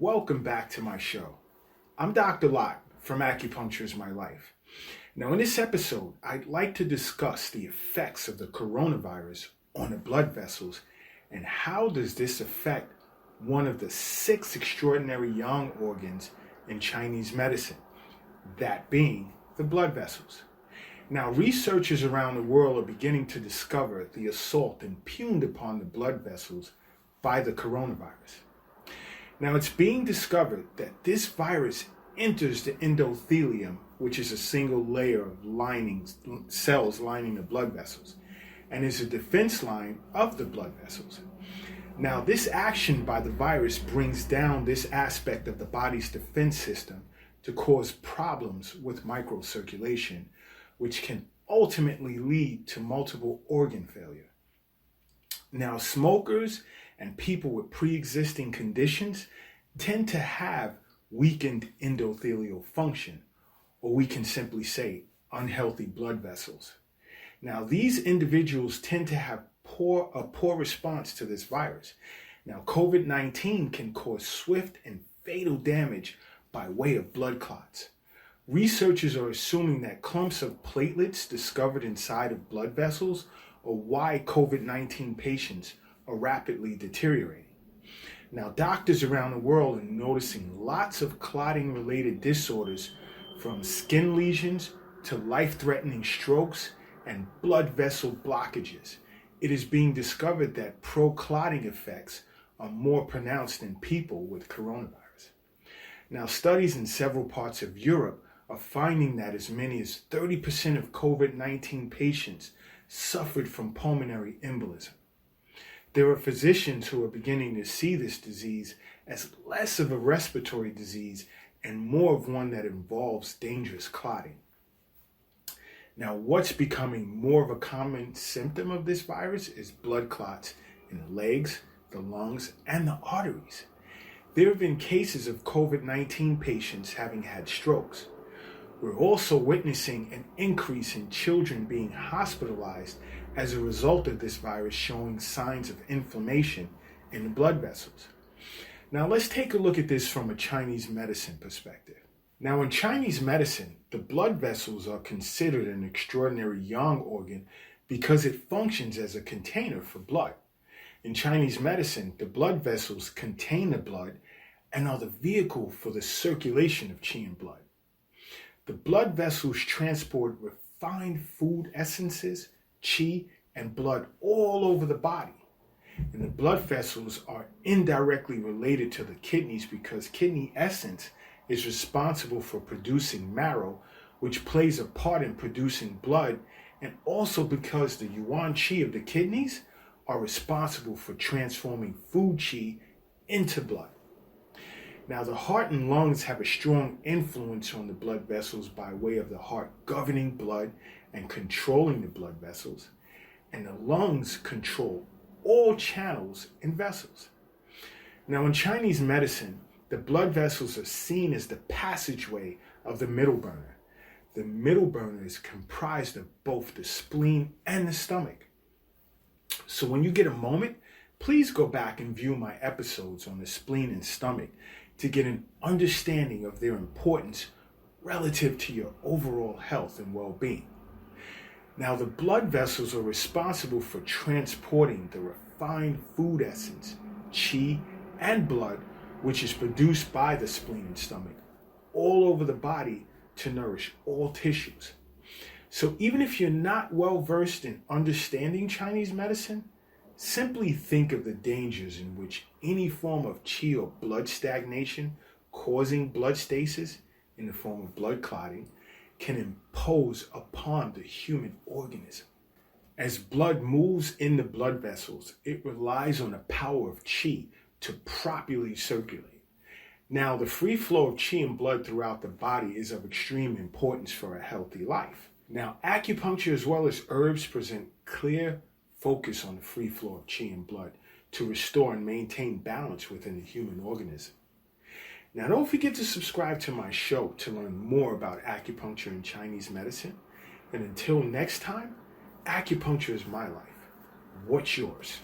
welcome back to my show. I'm Dr. Lott from Acupuncture is My Life. Now in this episode, I'd like to discuss the effects of the coronavirus on the blood vessels and how does this affect one of the 6 extraordinary yang organs in Chinese medicine, that being the blood vessels. Now researchers around the world are beginning to discover the assault impugned upon the blood vessels by the coronavirus. Now it's being discovered that this virus enters the endothelium, which is a single layer of cells lining the blood vessels, and is a defense line of the blood vessels. Now this action by the virus brings down this aspect of the body's defense system to cause problems with microcirculation, which can ultimately lead to multiple organ failure. Now smokers and people with pre-existing conditions tend to have weakened endothelial function, or we can simply say unhealthy blood vessels. Now these individuals tend to have a poor response to this virus. Now COVID-19 can cause swift and fatal damage by way of blood clots. Researchers are assuming that clumps of platelets discovered inside of blood vessels are why COVID-19 patients are rapidly deteriorating. Now, doctors around the world are noticing lots of clotting related disorders, from skin lesions to life-threatening strokes and blood vessel blockages. It is being discovered that pro-clotting effects are more pronounced in people with coronavirus. Now, studies in several parts of Europe are finding that as many as 30% of COVID-19 patients suffered from pulmonary embolism. There are physicians who are beginning to see this disease as less of a respiratory disease and more of one that involves dangerous clotting. Now, what's becoming more of a common symptom of this virus is blood clots in the legs, the lungs, and the arteries. There have been cases of COVID-19 patients having had strokes. We're also witnessing an increase in children being hospitalized as a result of this virus showing signs of inflammation in the blood vessels. Now let's take a look at this from a Chinese medicine perspective. Now in Chinese medicine, the blood vessels are considered an extraordinary yang organ because it functions as a container for blood. In Chinese medicine, the blood vessels contain the blood and are the vehicle for the circulation of qi and blood. The blood vessels transport refined food essences, qi, and blood all over the body. And the blood vessels are indirectly related to the kidneys because kidney essence is responsible for producing marrow, which plays a part in producing blood, and also because the yuan qi of the kidneys are responsible for transforming food qi into blood. Now, the heart and lungs have a strong influence on the blood vessels by way of the heart governing blood and controlling the blood vessels, and the lungs control all channels and vessels. Now, in Chinese medicine, the blood vessels are seen as the passageway of the middle burner. The middle burner is comprised of both the spleen and the stomach. So when you get a moment, please go back and view my episodes on the spleen and stomach to get an understanding of their importance relative to your overall health and well-being. Now, the blood vessels are responsible for transporting the refined food essence, qi, and blood, which is produced by the spleen and stomach, all over the body to nourish all tissues. So even if you're not well versed in understanding Chinese medicine, simply think of the dangers in which any form of qi or blood stagnation causing blood stasis in the form of blood clotting can impose upon the human organism. As blood moves in the blood vessels, it relies on the power of qi to properly circulate. Now, the free flow of qi and blood throughout the body is of extreme importance for a healthy life. Now, acupuncture as well as herbs present clear focus on the free flow of qi and blood to restore and maintain balance within the human organism. Now, don't forget to subscribe to my show to learn more about acupuncture and Chinese medicine. And until next time, acupuncture is my life. What's yours?